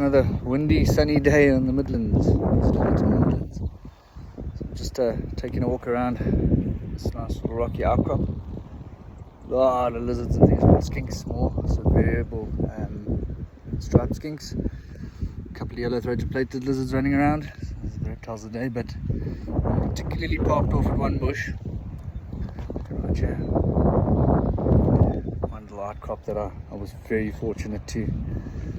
Another windy, sunny day on the Midlands. So I'm just taking a walk around this nice little rocky outcrop. A lot of lizards and things, but skinks small, so variable striped skinks. A couple of yellow-throated plated lizards running around. So those are the reptiles of the day, but I'm particularly parked off at one bush. Right here. One little outcrop that I was very fortunate to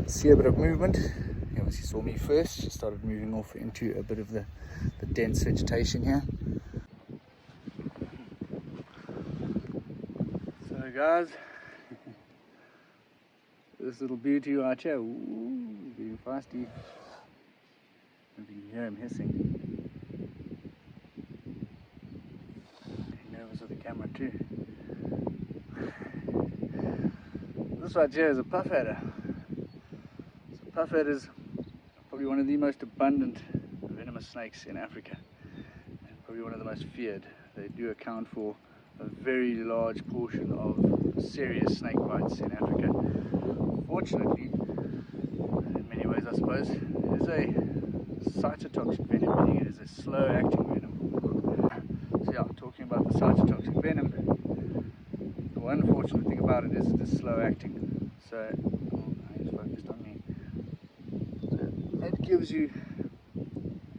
see a bit of movement. He obviously saw me first, just started moving off into a bit of the dense vegetation here. So guys, this little beauty right here, ooh, being feisty. You can hear him hissing. He's nervous with the camera too. This right here is a puff adder. So puff adders are probably one of the most abundant venomous snakes in Africa, and probably one of the most feared. They do account for a very large portion of serious snake bites in Africa. Fortunately, in many ways I suppose, it is a cytotoxic venom, meaning it is a slow acting venom. So yeah, talking about the cytotoxic venom, the one fortunate thing about it is it is slow acting. So, he's focused on me. So that gives you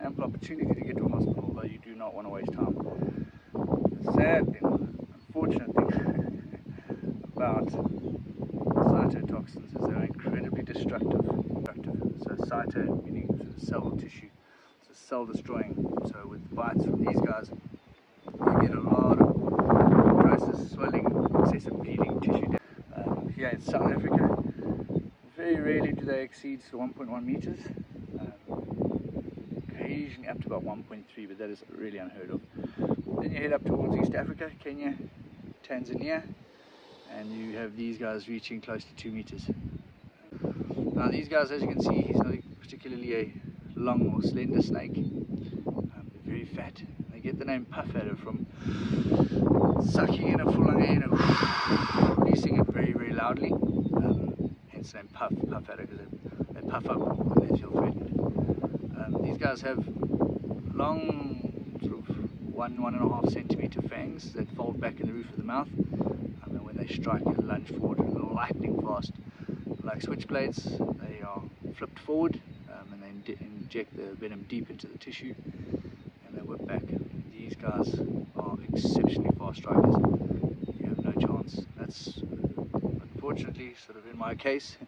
ample opportunity to get to a hospital, although you do not want to waste time. The sad thing, unfortunate thing about cytotoxins is they're incredibly destructive. So cyto meaning sort of cell tissue, so cell destroying. So with bites from these guys, you get a lot of necrosis, swelling, excessive bleeding, tissue damage. Here in South Africa, very rarely do they exceed 1.1 meters. Occasionally up to about 1.3, but that is really unheard of. Then you head up towards East Africa, Kenya, Tanzania, and you have these guys reaching close to 2 meters. Now these guys, as you can see, he's not particularly a long or slender snake. They're very fat. They get the name puff adder from sucking in a full lung air and releasing it very, very loudly. Hence the name puff adder, because they puff up when they feel threatened. These guys have long, sort of 1–1.5 centimeter fangs that fold back in the roof of the mouth. And when they strike and lunge forward lightning fast, like switchblades, they are flipped forward and they inject the venom deep into the tissue and they whip back. These guys are exceptionally fast strikers. You have no chance. That's unfortunately sort of in my case.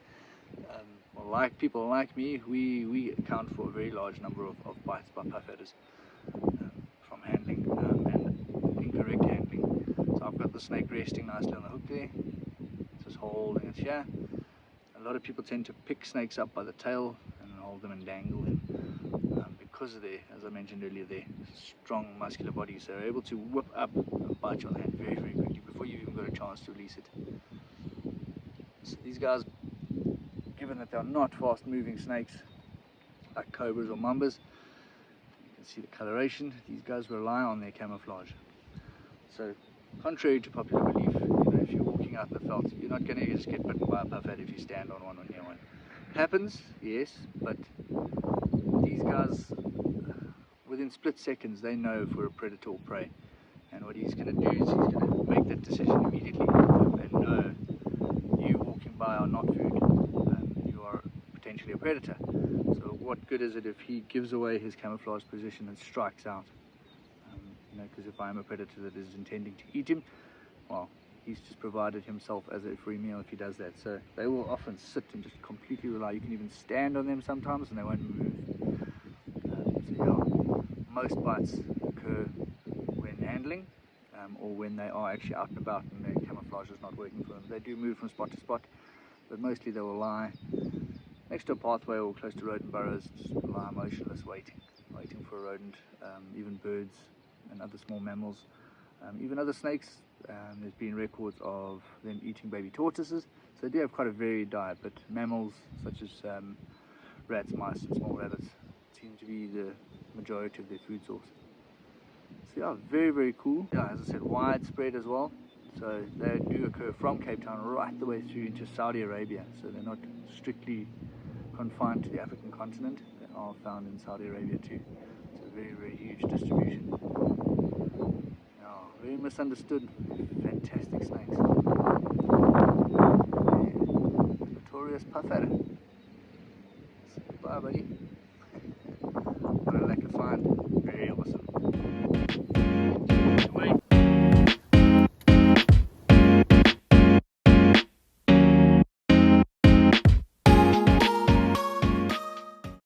Well, like people like me, we account for a very large number of bites by puff adders from handling and incorrect handling. So I've got the snake resting nicely on the hook there, just holding it here. A lot of people tend to pick snakes up by the tail and hold them and dangle them because of their, as I mentioned earlier, their strong muscular bodies. They're able to whip up and bite you on the hand very, very quickly before you've even got a chance to release it. So these guys, given that they're not fast-moving snakes like cobras or mambas, you can see the coloration, these guys rely on their camouflage. So contrary to popular belief, if you're walking out in the veldt, you're not going to just get bitten by a puff adder if you stand on one or near one. Happens, yes, but these guys, within split seconds, they know if we're a predator or prey. And what he's going to do is he's going to make that decision immediately. They know you walking by are not food, you are potentially a predator. So what good is it if he gives away his camouflage position and strikes out? Because if I'm a predator that is intending to eat him, well, he's just provided himself as a free meal if he does that. So they will often sit and just completely rely. You can even stand on them sometimes and they won't move. So yeah, most bites occur when handling or when they are actually out and about and their camouflage is not working for them. They do move from spot to spot, but mostly they will lie next to a pathway or close to rodent burrows, just lie motionless, waiting for a rodent, even birds and other small mammals, even other snakes. There's been records of them eating baby tortoises, so they do have quite a varied diet, but mammals such as rats, mice and small rabbits seem to be the majority of their food source. So yeah, very, very cool. Yeah, as I said, widespread as well. So they do occur from Cape Town right the way through into Saudi Arabia, so they're not strictly confined to the African continent. They are found in Saudi Arabia too. It's a very, very huge distribution. Very misunderstood. Fantastic snakes. Yeah. Notorious puffer. Bye, buddy.